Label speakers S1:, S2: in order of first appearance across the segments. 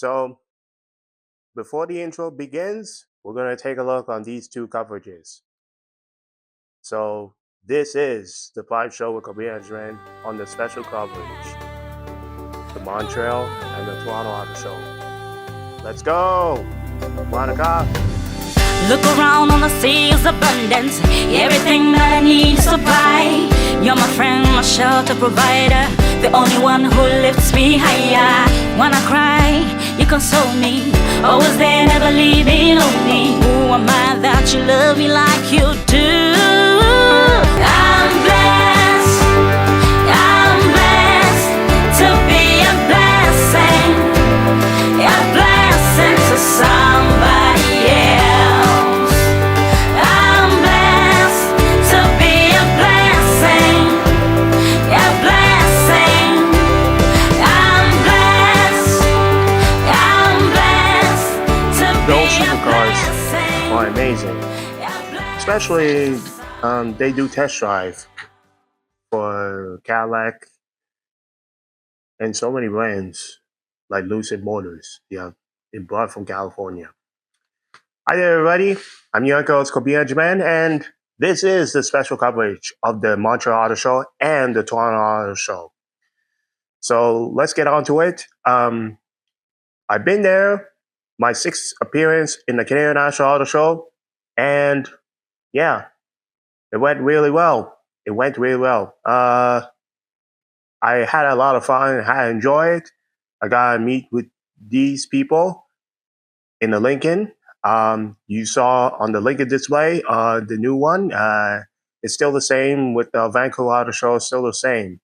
S1: So before the intro begins, we're going to take a look on these two coverages. So this is the live show with Kwabena on the special coverage, the Montreal and the Toronto Auto Show. Let's go, Ronica.
S2: Look around on the sea's abundance. Everything that I need to supply. You're my friend, my shelter provider, the only one who lifts me higher. When I cry, you console me. Always there, never leaving on me. Who am I that you love me like you do? I'm blessed. I'm blessed to be a blessing. A blessing to somebody else. I'm blessed to be a blessing. A blessing. I'm blessed. I'm blessed to
S1: Those
S2: be a
S1: supercars
S2: blessing.
S1: are amazing. Especially, they do test drive for Cadillac and so many brands like Lucid Motors. Yeah, it brought from California. Hi there, everybody. I'm your uncle, Agyemang, and this is the special coverage of the Montreal Auto Show and the Toronto Auto Show. So let's get on to it. I've been there, my sixth appearance in the Canadian National Auto Show, and yeah, it went really well. It went really well. I had a lot of fun. I enjoyed it. I got to meet with these people in the Lincoln. You saw on the Lincoln display, the new one. It's still the same with the Vancouver Auto Show. Still the same.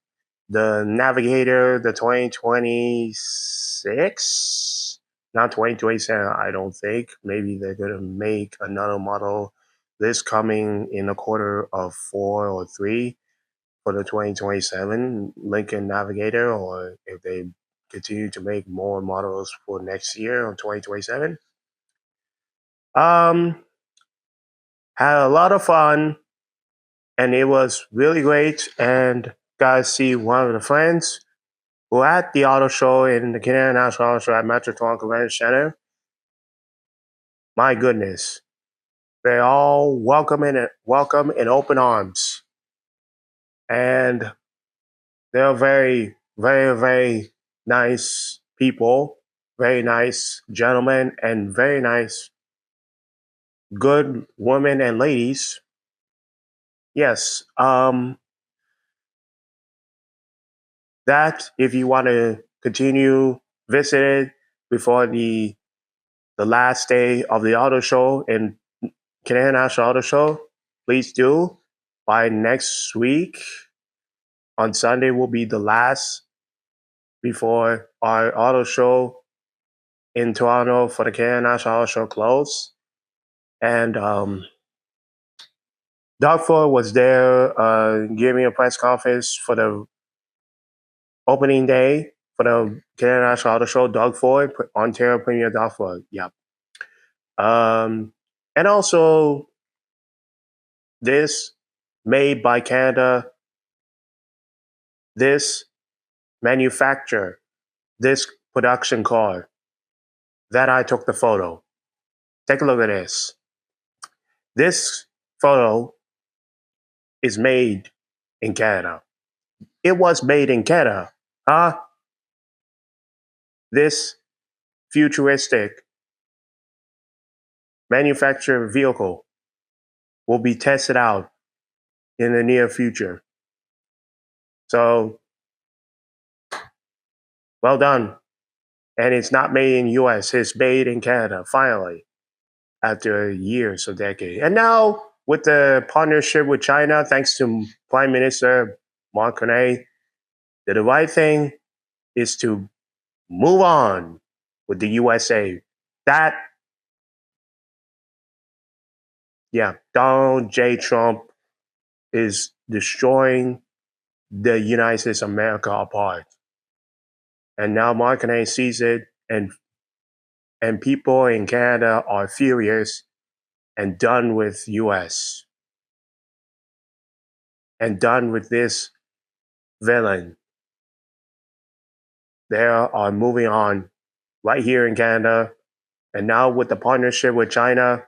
S1: The Navigator, the 2026, not 2027. I don't think. Maybe they're gonna make another model this coming in a quarter of 4 or 3 for the 2027 Lincoln Navigator, or if they continue to make more models for next year or 2027. Um, had a lot of fun, and it was really great. And got to see one of the friends who at the auto show in the Canadian National Auto Show at Metro Toronto Convention Center. My goodness, they all welcome in open arms, and they're very, very, very nice people, very nice gentlemen, and very nice, good women and ladies. Yes, that if you want to continue visit before the last day of the auto show in Canadian National Auto Show, please do. By next week on Sunday will be the last before our auto show in Toronto for the Canadian National Auto Show close. And Doug Ford was there, giving a press conference for the opening day for the Canadian National Auto Show. Doug Ford, Ontario Premier Doug Ford. Yep. And also this made by Canada, this manufacturer, this production car that I took the photo. Take a look at this. This photo is made in Canada. It was made in Canada. Huh? This futuristic manufactured vehicle will be tested out in the near future. So, well done. And it's not made in US, it's made in Canada, finally, after years or decades. And now, with the partnership with China, thanks to Prime Minister Mark Carney, the right thing is to move on with the USA. That, yeah, Donald J. Trump is destroying the United States of America apart. And now Mark Carney sees it, and people in Canada are furious and done with US and done with this villain. They are moving on right here in Canada. And now with the partnership with China,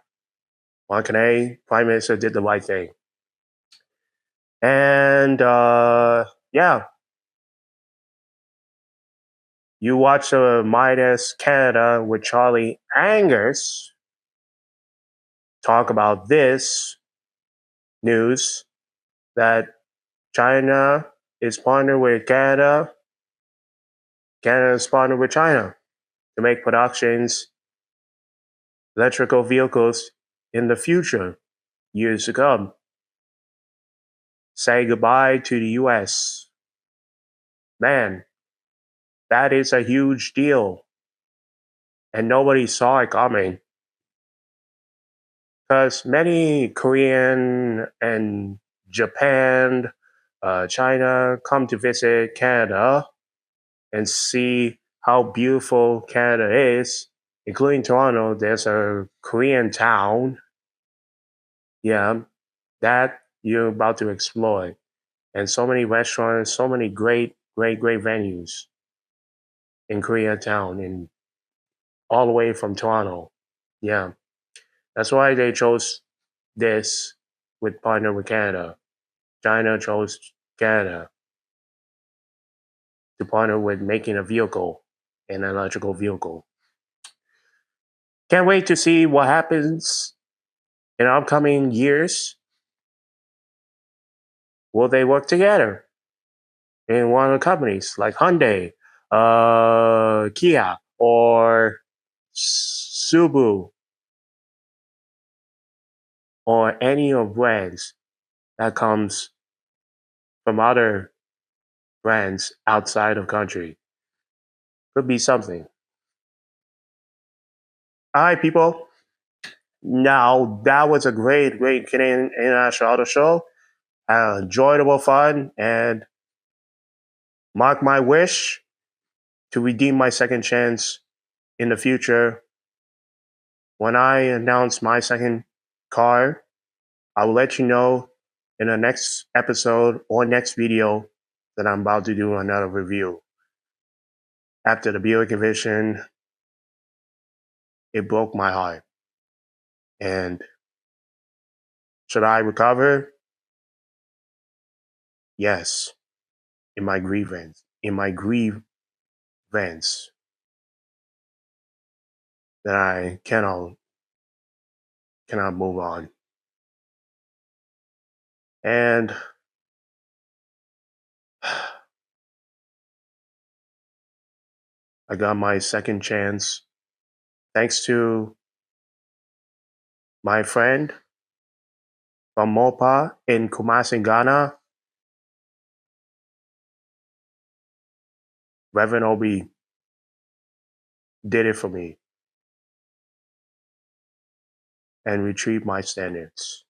S1: Mark Carney, Prime Minister, did the right thing. And yeah, you watch Midas Canada with Charlie Angus talk about this news that China is partnered with Canada. Canada is partnered with China to make productions, electrical vehicles in the future, years to come. Say goodbye to the US. Man, that is a huge deal. And nobody saw it coming. Because many Korean and Japan, China come to visit Canada and see how beautiful Canada is, including Toronto. There's a Korean town, yeah, that you're about to explore, and so many restaurants, so many great venues in Koreatown, and all the way from Toronto. Yeah, that's why they chose this with partner with Canada. China chose Canada to partner with making a vehicle, an electrical vehicle. Can't wait to see what happens in upcoming years. Will they work together in one of the companies like Hyundai, Kia, or Subaru, or any of brands that comes from other brands outside of country? Could be something. All right, people. Now that was a great Canadian International Auto Show. Enjoyable fun, and mark my wish to redeem my second chance in the future. When I announce my second car, I will let you know in the next episode or next video that I'm about to do another review. After the Buick Envision, it broke my heart. And should I recover? Yes, in my grievance. That I cannot move on. And I got my second chance thanks to my friend from Mopa in Kumasi, Ghana, Reverend Obi did it for me and retrieved my standards.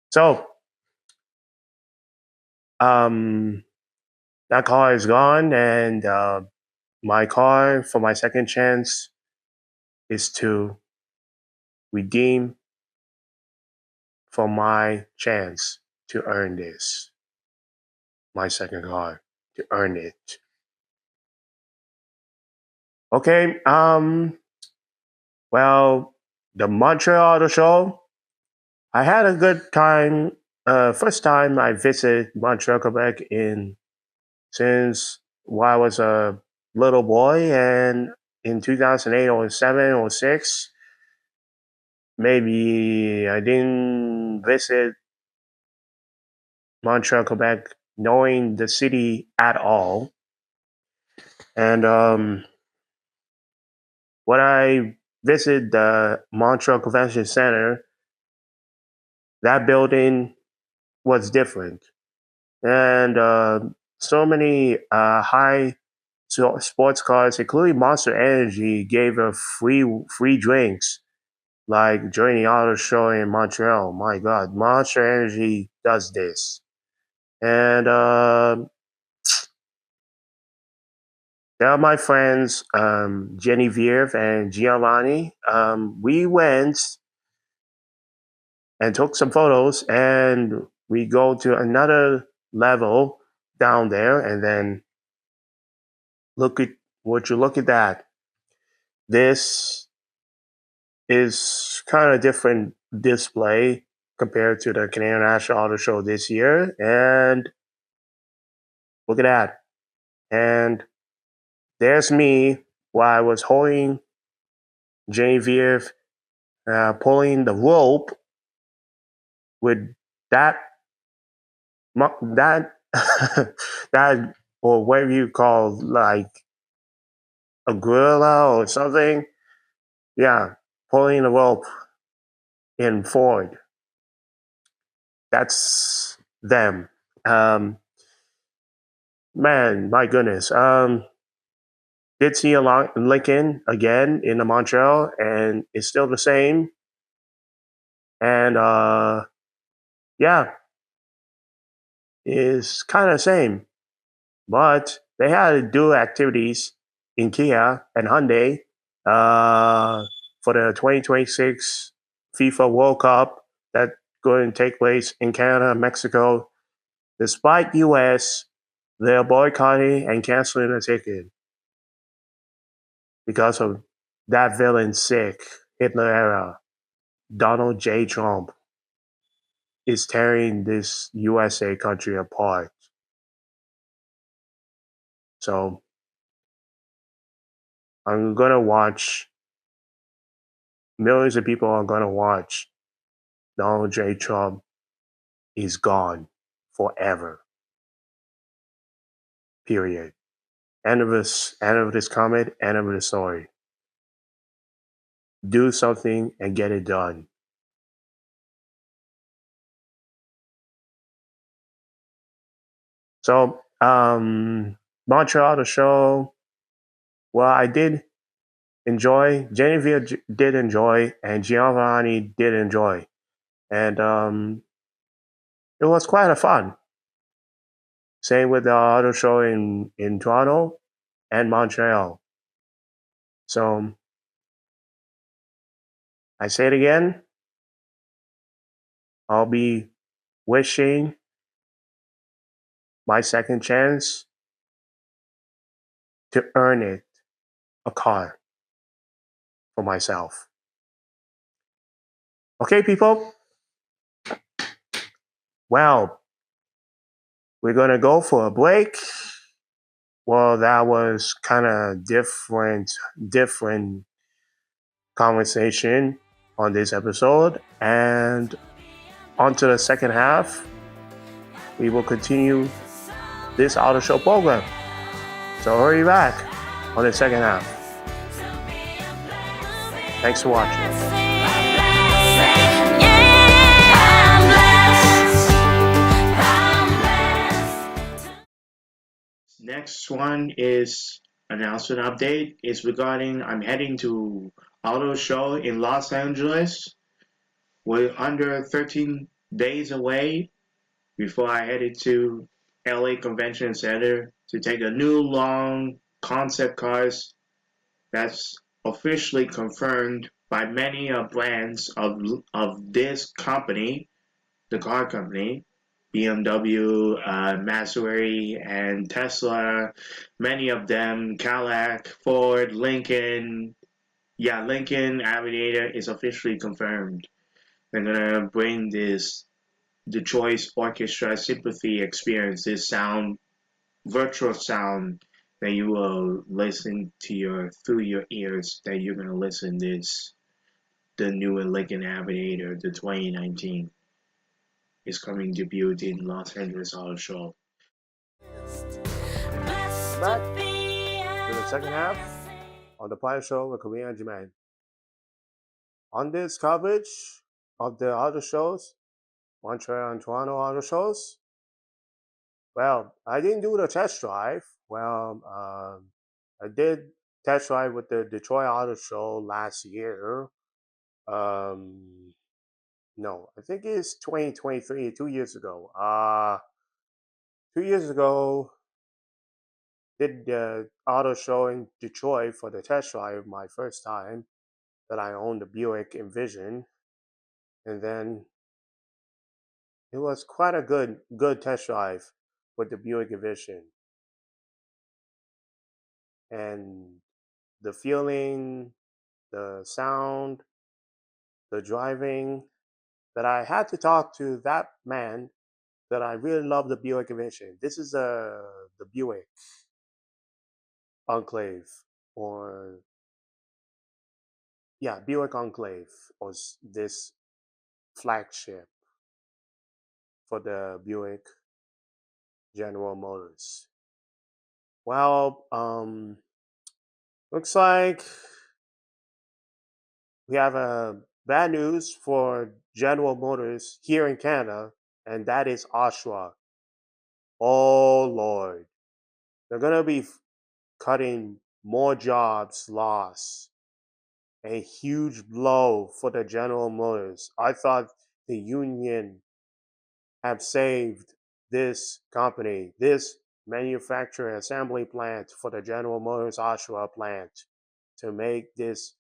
S1: So, that car is gone, and my car for my second chance is to redeem for my chance to earn this. My second car, to earn it. Okay, well, the Montreal Auto Show, I had a good time. First time I visited Montreal, Quebec since while I was a little boy, and in 2008 or 7 or 6, maybe I didn't visit Montreal, Quebec, knowing the city at all. And when I visited the Montreal Convention Center, that building was different. And so many high sports cars, including Monster Energy, gave a free drinks like during the auto show in Montreal. My God, Monster Energy does this. And there are my friends, Genevieve and Giovanni. We went and took some photos, and we go to another level down there, and then look at that. this is kind of different display compared to the Canadian National Auto Show this year. And look at that. And there's me while I was holding Genevieve, pulling the rope with that, that, that, or whatever you call, like a gorilla or something. Yeah, pulling the rope in Ford. That's them. Um, Man, my goodness. Did see a lot Lincoln again in the Montreal, and it's still the same. And yeah, it's kind of the same. But they had to do activities in Kia and Hyundai for the 2026 FIFA World Cup that's going to take place in Canada and Mexico. Despite US, they're boycotting and canceling the ticket because of that villain sick Hitler era. Donald J. Trump is tearing this USA country apart. So I'm gonna watch, millions of people are gonna watch Donald J. Trump is gone forever. Period. End of this comment, end of the story. Do something and get it done. So, Montreal the show. Well, I did enjoy. Genevieve did enjoy, and Giovanni did enjoy, and it was quite a fun. Same with the auto show in Toronto and Montreal. So I say it again. I'll be wishing my second chance to earn it a car for myself. Okay, people. Well, we're gonna go for a break. Well, that was kind of different conversation on this episode. And on to the second half, we will continue this auto show program. So hurry back on the second half. Thanks for watching. Next one is announcement update. It's regarding I'm heading to auto show in Los Angeles. We're under 13 days away before I headed to LA Convention Center to take a new long concept cars that's officially confirmed by many brands of this company, the car company, BMW, Maserati, and Tesla. Many of them, Cadillac, Ford, Lincoln. Yeah, Lincoln Aviator is officially confirmed. They're gonna bring this the Choice Orchestra Sympathy experience, this sound, virtual sound that you will listen to through your ears. That you're gonna listen this the new Lincoln Aviator, the 2019 is coming debut in Los Angeles Auto Show. Back to the second half of the Pilot Show with Kwabena and Agyemang. On this coverage of the auto shows, Montreal and Toronto auto shows, well, I didn't do the test drive. Well, I did test drive with the Detroit Auto Show last year. No, I think it's 2023, 2 years ago. 2 years ago, did the auto show in Detroit for the test drive my first time that I owned the Buick Envision, and then it was quite a good test drive with the Buick Envision, and the feeling the sound, the driving, that I had to talk to that man that I really love the Buick Invention. This is the Buick Enclave, or yeah, Buick Enclave was this flagship for the Buick General Motors. Well, looks like we have a bad news for General Motors here in Canada, and that is Oshawa. Oh Lord, they're gonna be cutting more jobs lost. A huge blow for the General Motors. I thought the union have saved this company, this manufacturing assembly plant for the General Motors Oshawa plant to make this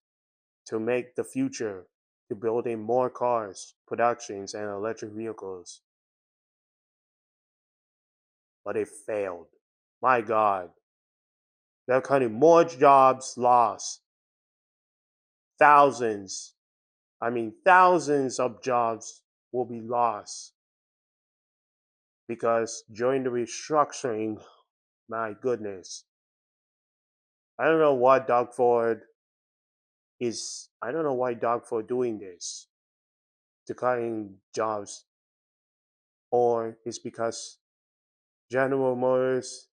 S1: to make the future to building more cars, productions, and electric vehicles. But it failed. My God. They're cutting more jobs lost. Thousands, thousands of jobs will be lost because during the restructuring, my goodness, I don't know what Doug Ford I don't know why Doug Ford doing this to cutting jobs, or it's because General Motors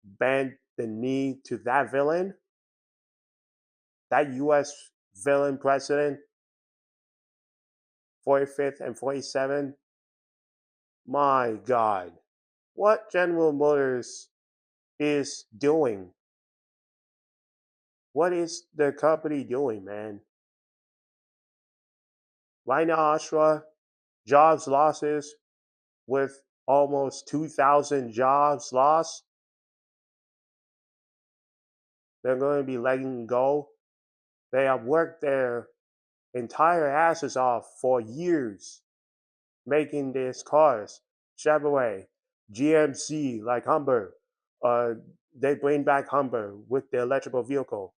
S1: bent the knee to that villain, that US villain president, 45th and 47th. My God, what General Motors is doing? What is the company doing, man? Right now, Oshawa, jobs losses with almost 2,000 jobs lost. They're going to be letting go. They have worked their entire asses off for years making these cars. Chevrolet, GMC, like Humber, uh, they bring back Humber with the electrical vehicle.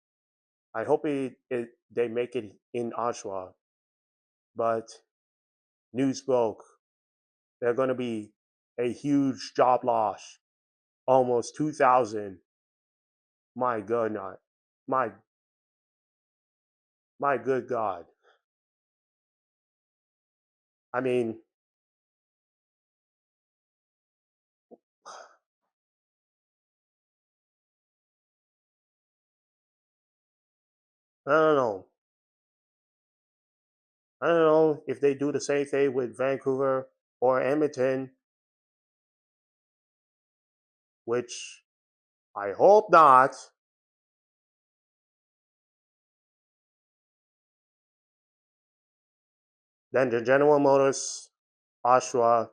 S1: I hope they make it in Oshawa. But news broke. They're going to be a huge job loss. Almost 2,000. My God, not my my good God. I mean, I don't know. I don't know if they do the same thing with Vancouver or Edmonton, which I hope not. Then the General Motors Oshawa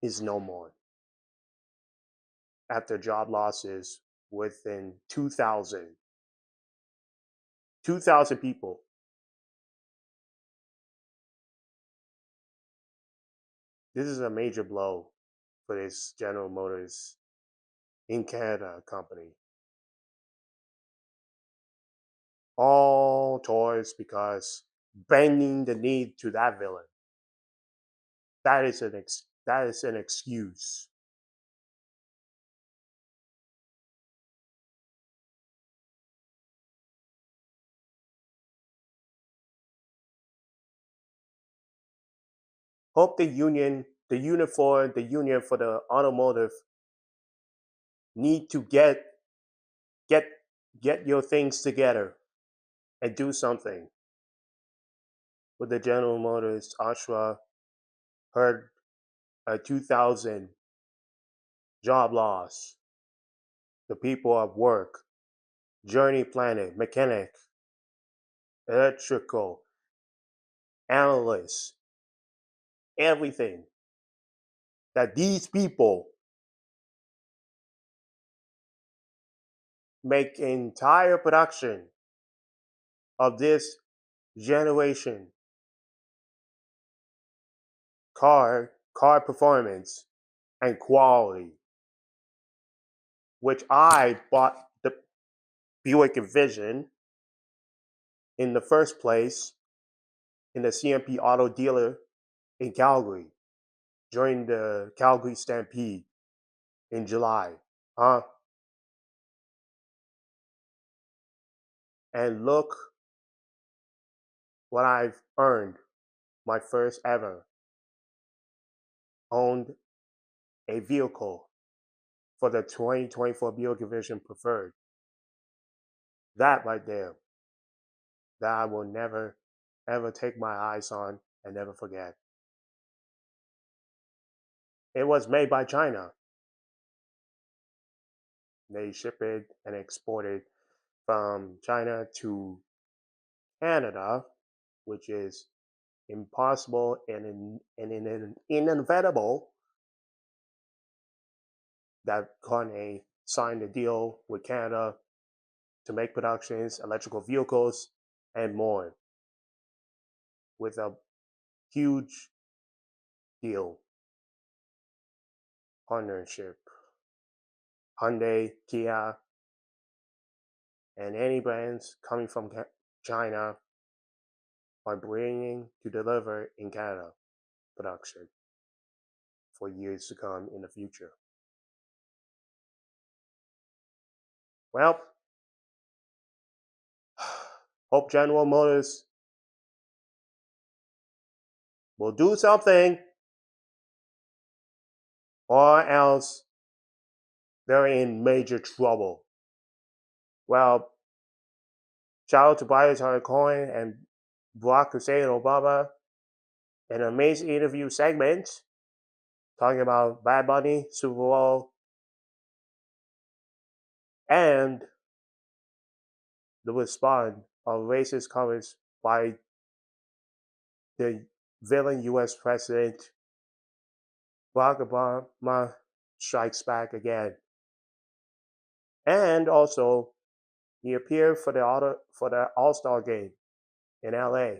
S1: is no more after job losses within 2,000 people. This is a major blow for this General Motors in Canada company. All toys because bending the knee to that villain. That is an excuse. Hope the union for the automotive need to get get your things together and do something. With the General Motors Oshawa heard a 2,000 job loss. The people at work, journey planning, mechanic, electrical, analysts, everything that these people make entire production of this generation car performance and quality. which I bought the Buick Envision in the first place in the CMP Auto Dealer in Calgary during the Calgary Stampede in July. Huh? And look what I've earned. My first ever owned a vehicle for the 2024 Buick Envision Preferred. That right there, that I will never, ever take my eyes on and never forget. It was made by China. They ship it and export it from China to Canada, which is impossible and inevitable that Kanye signed a deal with Canada to make productions, electrical vehicles, and more with a huge deal partnership. Hyundai, Kia, and any brands coming from China are bringing to deliver in Canada production for years to come in the future. Well, hope General Motors will do something or else they're in major trouble. Well, shout out to Biden Cohen and Barack Hussein Obama, an amazing interview segment talking about Bad Bunny, Super Bowl, and the response of racist comments by the villain U.S. President Barack Obama strikes back again. And also, he appeared for the All-Star game in LA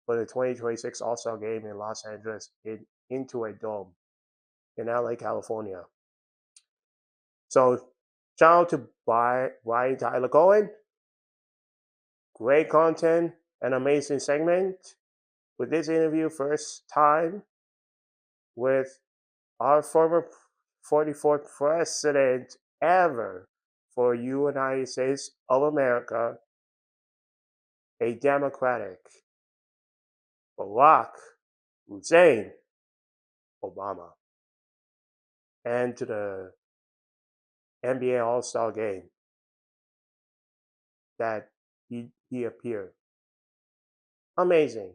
S1: for the 2026 All-Star game in Los Angeles into a dome in LA, California. So shout out to Brian Tyler Cohen. Great content, an amazing segment with this interview, first time with our former 44th president ever for United States of America, a Democratic Barack Hussein Obama, and to the NBA All-Star game that he appeared. Amazing.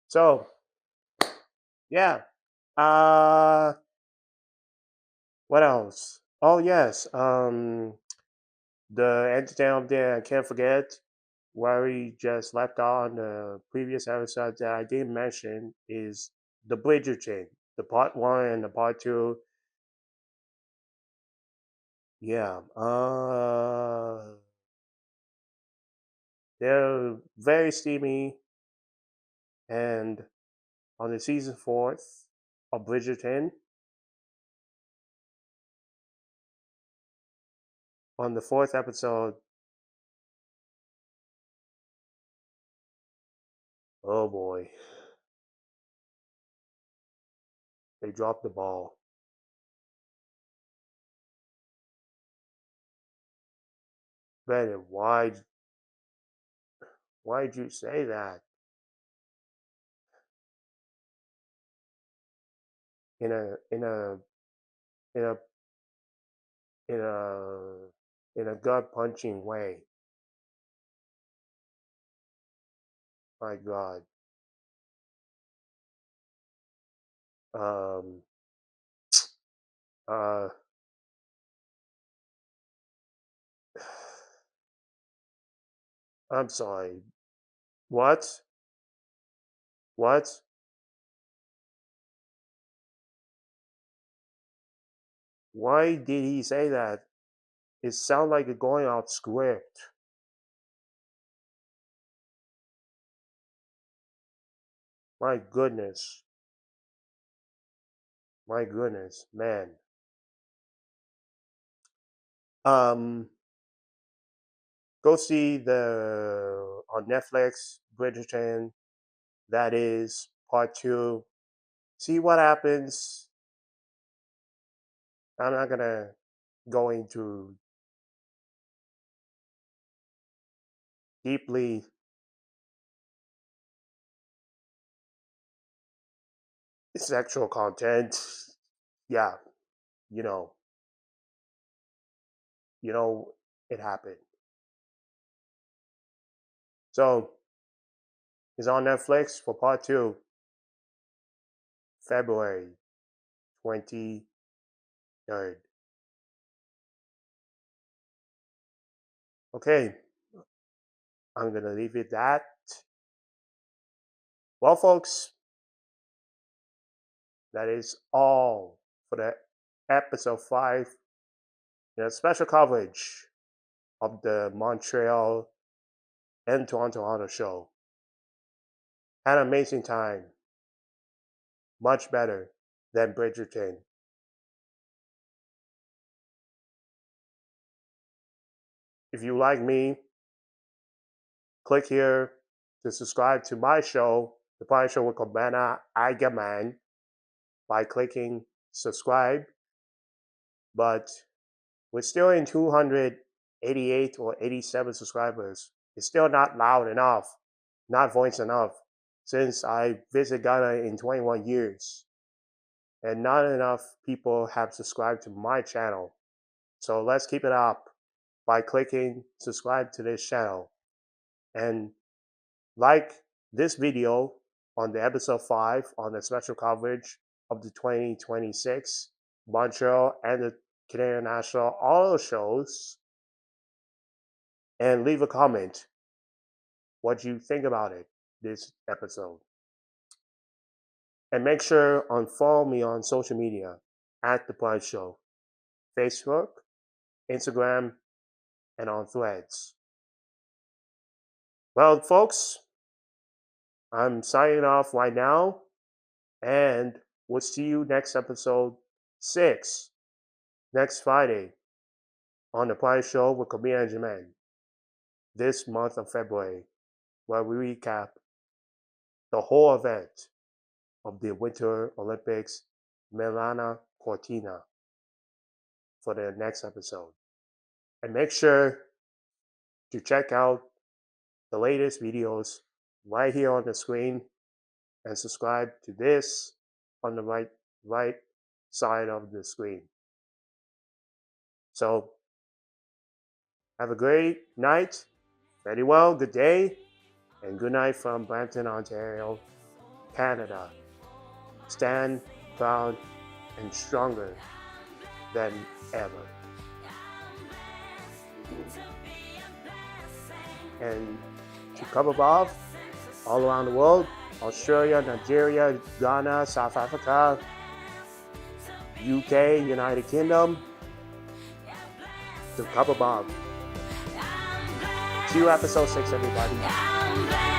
S1: So, yeah. What else? Oh yes. The entertainment update I can't forget where we just left on the previous episode that I didn't mention is the Bridgerton, the part one and the part two. Yeah. They're very steamy, and on the season fourth of Bridgerton, on the fourth episode, oh boy, they dropped the ball. Bennett, why'd you say that in a in a in a in a gut punching way? My God. Um. Uh. I'm sorry. What? What? Why did he say that? It sounds like it's going out script. My goodness. My goodness, man. Go see the on Netflix Bridgerton. That is part 2. See what happens. I'm not gonna go into deeply sexual content. Yeah, you know, you know, it happened. So it's on Netflix for part 2, February 23rd. Okay, I'm gonna leave it that. Well, folks, that is all for the episode 5, special coverage of the Montreal and Toronto Auto Show. Had an amazing time. Much better than Bridgerton. If you like me, click here to subscribe to my show, The Party Show with Kwabena, Agyemang, by clicking subscribe. But we're still in 288 or 87 subscribers. It's still not loud enough, not voice enough, since I visited Ghana in 21 years. And not enough people have subscribed to my channel. So let's keep it up by clicking subscribe to this channel. And like this video on the episode 5 on the special coverage of the 2026 Montreal and the Canadian National Auto Shows, and leave a comment what you think about it, this episode. And make sure to follow me on social media at The Price Show, Facebook, Instagram, and on Threads. Well, folks, I'm signing off right now, and we'll see you next episode 6, next Friday, on The Price Show with Kwabena and Agyemang, this month of February, where we recap the whole event of the Winter Olympics Milano Cortina for the next episode. And make sure to check out the latest videos right here on the screen and subscribe to this on the right side of the screen. So have a great night, very well, good day, and good night from Brampton, Ontario, Canada. Stand proud and stronger than ever. And to cover Bob all around the world, Australia, Nigeria, Ghana, South Africa, UK, United Kingdom, to cover Bob. See you episode 6, everybody.